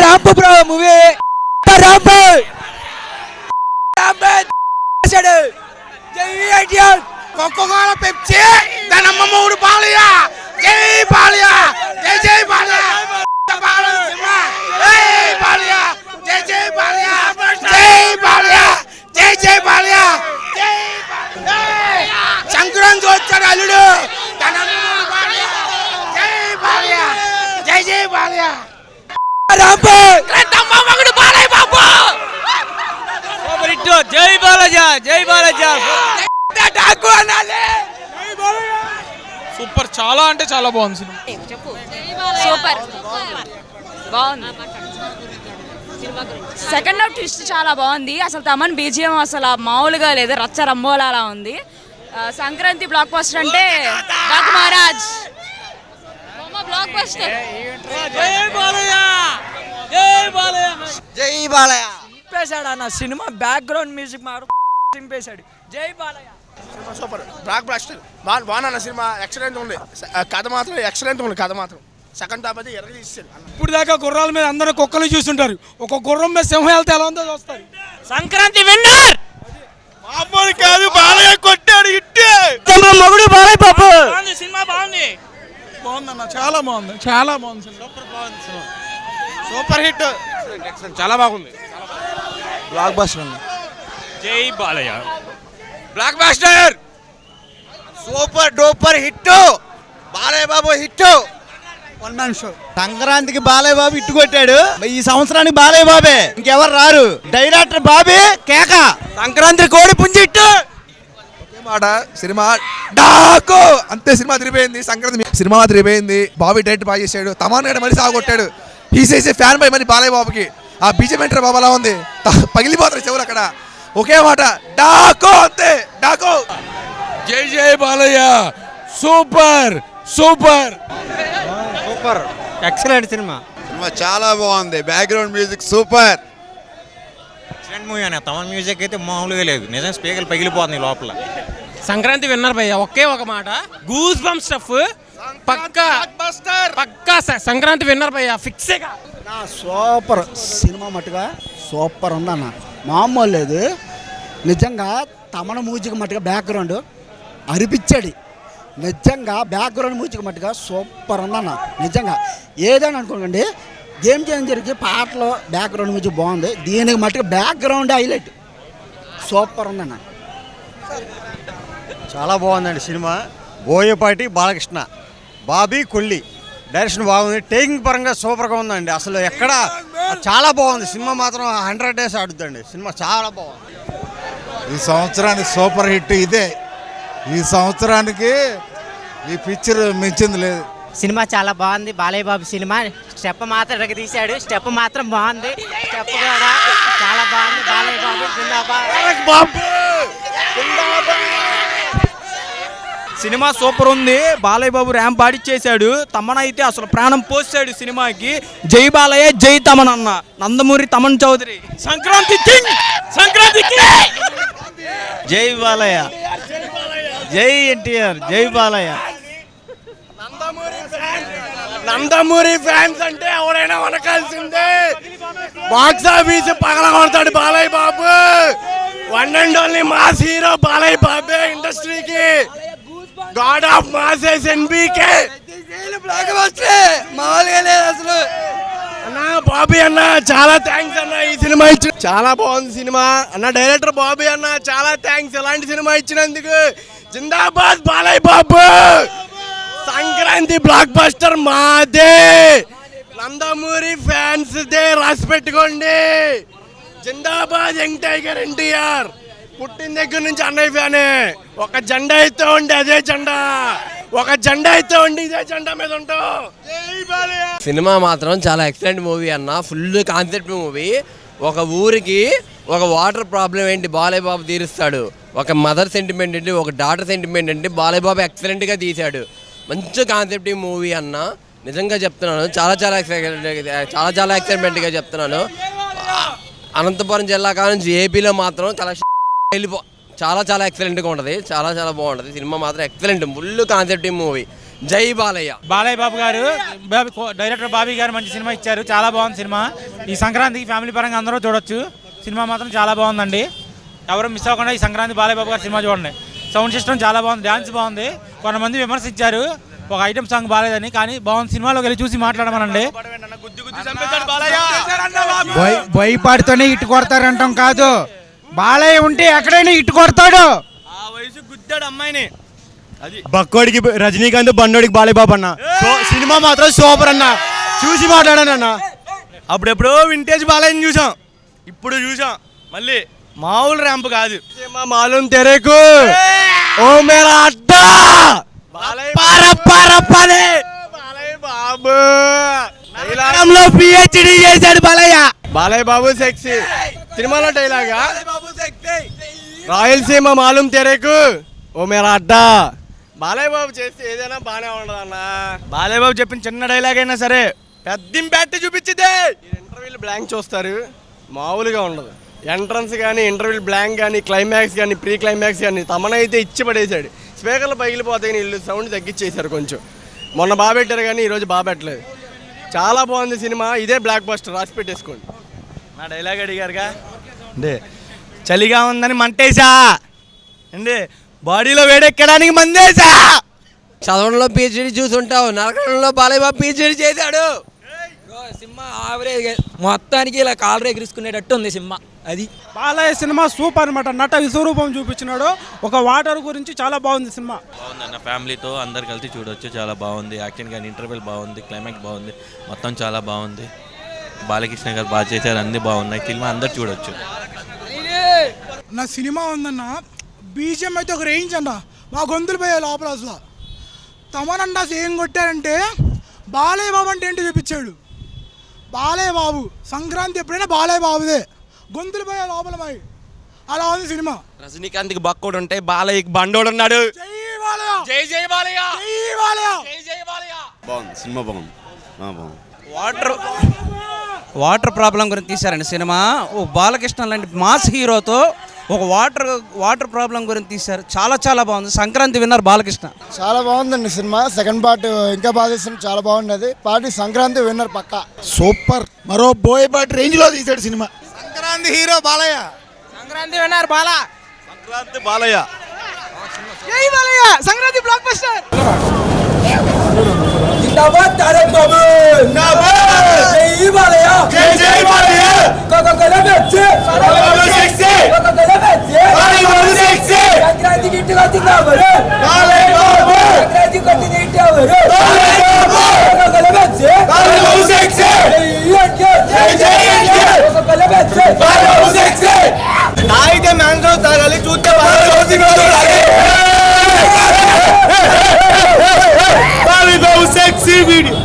రాంపు bro movie రాంపు Coca Cola Pepsi దానమ్మ మూడు బాలయ్య జై బాలయ్య జై జై బాలయ్య జై బాలయ్య జై జై బాలయ్య జై బాలయ్య జై జై బాలయ్య జై సంక్రాంతి వచ్చాడు అల్లుడు దానమ్మ మూడు బాలయ్య జై బాలయ్య జై జై బాలయ్య రాంపు తమ్మ మగుడు బాలయ్య బాబు సూపర్ హిట్ జై బాలయ్య జై బాలయ్య సూపర్, చాలా అంటే చాలా బాగుంది సినిమా. సూపర్ బాగుంది. సెకండ్ హాఫ్ ట్విస్ట్ చాలా బాగుంది. అసలు తమన్ బీజిఎం అసలు మామూలుగా లేదు, రచ్చ రంబోలా అలా ఉంది. సంక్రాంతి బ్లాక్ బస్టర్ అంటే డాక్ మహారాజ్ బ్లాక్ బస్టర్. జై బాలయ్య జై బాలయ్య జై బాలయ్య చింపేశాడు అన్న సినిమా బ్యాక్గ్రౌండ్ మ్యూజిక్ మాడు చింపేశాడు. జై Balayya cinema super, blockbuster బాగున్నా సినిమా, ఎక్సలెంట్ ఉంది. కథ మాత్రం ఎక్సలెంట్ ఉంది, కథ మాత్రం సెకండ్ హాఫ్ అయితే ఎరగ తీసాడు. ఇప్పుడు దాకా గుర్రాల మీద అందరూ కుక్కలు చూస్తుంటారు, ఒక గుర్రం మీద సింహం వెళ్తే ఎలా ఉందో చూస్తారు. సంక్రాంతి విన్నర్ మామూలు కాదు, బాలయ్య కొట్టాడు హిట్. మగుడు బాలయ్య బాబు సినిమా బాగుంది, బాగుందన్న, చాలా బాగుంది, చాలా బాగుంది సినిమా. సూపర్ హిట్, చాలా బాగుంది. బ్లాక్ బస్టర్ ఉంది. జై Balayya blockbuster super duper hit, Balayya Babu hit. One man show. సంక్రాంతికి బాలయ్య బాబు ఇట్టు కొట్టాడు, ఈ సంవత్సరానికి బాలయ్య బాబే, ఇంకెవరు రారు. డైరెక్టర్ బాబే కేక. సంక్రాంతి కోడి పుంజి హిట్. మాట సినిమా డాకో అంతే, సినిమా తిరిగిపోయింది. సంక్రాంతి సినిమా తిరిగిపోయింది. బాబీ డైరెక్ట్ బాగా చేశాడు, తమాన్ గడ మరి సాగొట్టాడు. తీసేసే ఫ్యాన్ బై మరి బాలయ్య బాబుకి. ఆ బీజం ఎంటర్ బాబు అలా ఉంది, పగిలిపోతారు చెవులు అక్కడ. ఒకే మాట డాకో, అంతే డాకో. జై జై Balayya super super super, excellent cinema. Cinema చాలా బాగుంది, background music super. Excellent movie అన్న. తమన్ మ్యూజిక్ అయితే మామూలుగా లేదు, నిజం స్పీకర్లు పగిలిపోతున్నాయి లోపల. సంక్రాంతి విన్నర్ భయ్య, ఒకే ఒక మాట, గూస్ బంప్ స్టఫ్ పక్కా పక్కా సంక్రాంతి విన్నర్ భయ్య, ఫిక్సేగా. సూపర్ సినిమా మట్టుగా సూపర్ ఉందన్న, మామూలు లేదు నిజంగా. తమన మ్యూజిక్ మట్టుగా బ్యాక్గ్రౌండ్ అరిపించాడు నిజంగా. బ్యాక్గ్రౌండ్ మ్యూజిక్ మట్టుగా సూపర్ ఉందన్న నిజంగా. ఏదైనా అనుకోండి, గేమ్ చేంజర్కి పాటలు బ్యాక్గ్రౌండ్ మ్యూజిక్ బాగుంది, దీనికి మట్టుగా బ్యాక్గ్రౌండ్ హైలైట్ సూపర్ ఉందన్న. చాలా బాగుందండి సినిమా. బోయపాటి బాలకృష్ణ, బాబీ కొల్లి డైరెక్షన్ బాగుంది. టేకింగ్ పరంగా సూపర్గా ఉందండి. అసలు ఎక్కడ చాలా బాగుంది సినిమా, మాత్రం 100 days ఆడుద్దండి సినిమా, చాలా బాగుంది. ఈ సంవత్సరానికి సూపర్ హిట్ ఇదే. ఈ సంవత్సరానికి ఈ పిక్చర్ మించింది లేదు. సినిమా చాలా బాగుంది. బాలయ్య బాబు సినిమా స్టెప్ మాత్రం ఎరగ తీశాడు, స్టెప్ మాత్రం బాగుంది, స్టెప్ కూడా చాలా బాగుంది. బాలయ్య బాబు జిందాబాద్. సినిమా సూపర్ ఉంది. బాలయ్య బాబు ర్యాంప్ పాడిచ్చేశాడు. తమన్ అయితే అసలు ప్రాణం పోసాడు సినిమాకి. జై బాలయ్య జై తమన్ అన్న. Nandamuri Thaman Chowdary Sankranti king, Sankranti king. జై బాలయ్య, జై ఎన్టీఆర్, జై బాలయ్య. నందమూరి ఫ్యాన్స్ అంటే ఎవరైనా వనకాల్సిందే. బాక్స్ ఆఫీస్ పగల కొడతాడు Balayya Babu. One and only mass hero Balayya బాబే ఇండస్ట్రీకి. God of masses NBK. మామూలుగా లేదు అసలు. అన్న బాబీ అన్న చాలా థ్యాంక్స్ అన్న, ఈ సినిమా ఇచ్చి చాలా బాగుంది సినిమా అన్న. డైరెక్టర్ బాబీ అన్న చాలా థ్యాంక్స్ ఇలాంటి సినిమా ఇచ్చినందుకు. జిందాబాద్ బాలయ్య బాబు. సంక్రాంతి బ్లాక్ బస్టర్ మాదే, నందమూరి ఫ్యాన్స్ దే, రాసి పెట్టుకోండి. జిందాబాద్ యంగ్ టైగర్ ఎన్టీఆర్. పుట్టిన దగ్గర నుంచి అన్నయ్య ఫ్యానే. ఒక జెండా అయితే ఉండి అదే జెండా, ఒక జెండా అయితే ఉండి ఇదే జెండా మీద ఉంటాం. సినిమా మాత్రం చాలా ఎక్సలెంట్ మూవీ అన్న, ఫుల్ కాన్సెప్ట్ మూవీ. ఒక ఊరికి ఒక వాటర్ ప్రాబ్లం ఏంటి బాలయ్య బాబు తీరుస్తాడు, ఒక మదర్ సెంటిమెంట్ ఏంటి, ఒక డాటర్ సెంటిమెంట్ ఏంటి, బాలయ్య బాబు ఎక్సలెంట్గా తీశాడు. మంచి కాన్సెప్ట్ ఈ మూవీ అన్న, నిజంగా చెప్తున్నాను. చాలా చాలా ఎక్సైట్మెంట్గా చెప్తున్నాను. అనంతపురం జిల్లా కానుంచి ఏపీలో మాత్రం చాలా చాలా ఎక్సలెంట్గా ఉంటుంది, చాలా చాలా బాగుంటుంది సినిమా మాత్రం ఎక్సలెంట్, ఫుల్ కాన్సెప్ట్ మూవీ. జై బాలయ్య. బాలయ్య బాబు గారు డైరెక్టర్ బాబీ గారు మంచి సినిమా ఇచ్చారు, చాలా బాగుంది సినిమా. ఈ సంక్రాంతికి ఫ్యామిలీ పరంగా అందరూ చూడొచ్చు. సినిమా మాత్రం చాలా బాగుందండి, ఎవరు మిస్ అవ్వకుండా ఈ సంక్రాంతి బాలయ్య బాబు గారి సినిమా చూడండి. సౌండ్ సిస్టమ్ చాలా బాగుంది, డ్యాన్స్ బాగుంది. కొంతమంది విమర్శించారు ఒక ఐటమ్ సాంగ్ బాగాలేదని, కానీ బాగుంది. సినిమాలోకి వెళ్ళి చూసి మాట్లాడమనండి. బోయపాటితోనే ఇటు కొడతారంటాం కాదు, బాలయ్య ఉంటే ఎక్కడైనా ఇటు కొడతాడు. ఆ వయసు గుద్దాడు అమ్మాయిని. బక్కోడికి రజనీకాంత్, బండోడికి బాలయ్య బాబు అన్న. సినిమా మాత్రం సూపర్ అన్న, చూసి మాట్లాడాను అన్న. అప్పుడెప్పుడో వింటేజ్ బాలయ్యని చూసాం, ఇప్పుడు చూసాం మళ్ళీ మామూలు ర్యాంప్ కాదు. మాలూం తెరేకు ఓ మేరా అడ్డా బాలయ్య బాబు పిహెచ్డి చేశాడు బాలయ్య. బాలయ్య బాబు సెక్సీ సినిమాలో డైలాగా రాయలసీమ మాలూం తెరేకు ఓ మేరా అడ్డా. బాలయ్య బాబు చేస్తే ఏదైనా బాగానే ఉండదు అన్న. బాలయ్య బాబు చెప్పిన చిన్న డైలాగ్ అయినా సరే పెద్ద పెట్టి చూపించింది. ఇంటర్వ్యూలు బ్లాంక్ చూస్తారు, మామూలుగా ఉండదు. ఎంట్రన్స్ కానీ ఇంటర్వ్యూలు బ్లాంక్ కానీ క్లైమాక్స్ కానీ ప్రీ క్లైమాక్స్ కానీ తమనైతే ఇచ్చి పడేశాడు. స్పీకర్లు పగిలిపోతాయి, ఇల్లు సౌండ్ తగ్గించేశారు కొంచెం. మొన్న బాగా పెట్టారు కానీ ఈరోజు బాగా పెట్టలేదు. చాలా బాగుంది సినిమా, ఇదే బ్లాక్ బస్టర్, రాసి పెట్టేసుకోండి. నా డైలాగ్ అడిగారుగా అంటే చలిగా ఉందని మంటేసా అండి, బాడీలో వేడెక్కడానికి మందేసా. చదవడంలో పిహెచ్డి చూసుంటావు, నరకడంలో బాలయ్య బాబు పిహెచ్డి చేశాడు. సినిమా ఆవరేజ్, మొత్తానికి ఇలా కాలర్ ఎగిరించుకునేటట్టు ఉంది సినిమా. అది బాలయ్య సినిమా సూపర్ అనమాట, నట విశ్వరూపం చూపించినాడు. ఒక వాటర్ గురించి చాలా బాగుంది సినిమా. బాగుందన్న, ఫ్యామిలీతో అందరు కలిసి చూడొచ్చు, చాలా బాగుంది. యాక్షన్ కానీ ఇంటర్వెల్ బాగుంది, క్లైమాక్స్ బాగుంది, మొత్తం చాలా బాగుంది. బాలకృష్ణ గారు బాగా చేశారు, అన్నీ బాగున్నాయి. సినిమా అందరు చూడొచ్చు. నా సినిమా ఉందన్న, బీజిఎం అయితే ఒక రేంజ్ అన్న, మా గొంతులు పోయాయి లోపల. అసలు తమనన్నా ఏం కొట్టారంటే బాలయ్య బాబు అంటే ఏంటి చూపించాడు. బాలయ్య బాబు సంక్రాంతి ఎప్పుడైనా బాలయ్య బాబుదే, గొంతులు పోయే లోపల పోయి అలా ఉంది సినిమా. రజనీకాంత్కి బక్కోడు ఉంటే బాలయ్యకి బండోడు ఉన్నాడు. జై బాలయ్య, జై జై బాలయ్య, జై బాలయ్య, జై జై బాలయ్య. బాగుంది సినిమా, బాగుంది. వాటర్ ప్రాబ్లం గురించి తీశారండి సినిమా. ఓ బాలకృష్ణ లాంటి మాస్ హీరోతో ఒక వాటర్ ప్రాబ్లం గురించి తీశారు, చాలా చాలా బాగుంది. సంక్రాంతి విన్నర్ బాలకృష్ణ. చాలా బాగుందండి సినిమా. సెకండ్ పార్ట్ ఇంకా బాగా తీసిన, చాలా బాగుండేది. పార్టీ సంక్రాంతి విన్నర్ పక్కా. సూపర్, మరో బోయపాటి రేంజ్లో తీశాడు సినిమా. సంక్రాంతి హీరో బాలయ్య, సంక్రాంతి విన్నారు బాలా. సంక్రాంతి బాలయ్య, జై బాలయ్య, సంక్రాంతి బ్లాక్ బస్టర్. జిందాబాద్ తారక్ బాబు, జిందాబాద్. జై బాలయ్య, జై జై బాలయ్య. కోకోకోలా బెచ్చే, బాలయ్య సెక్సీ, కోకోకోలా బెచ్చే, బాలయ్య సెక్సీ. సంక్రాంతి గిట్టుగా తిన్నావరు, బాలయ్య బాబు, సంక్రాంతి కొట్టి తింటావరు, బాలయ్య బాబు, కోకోకోలా బెచ్చే, బాలయ్య సెక్సీ. జై జై జై జై కోకోకోలా బెచ్చే.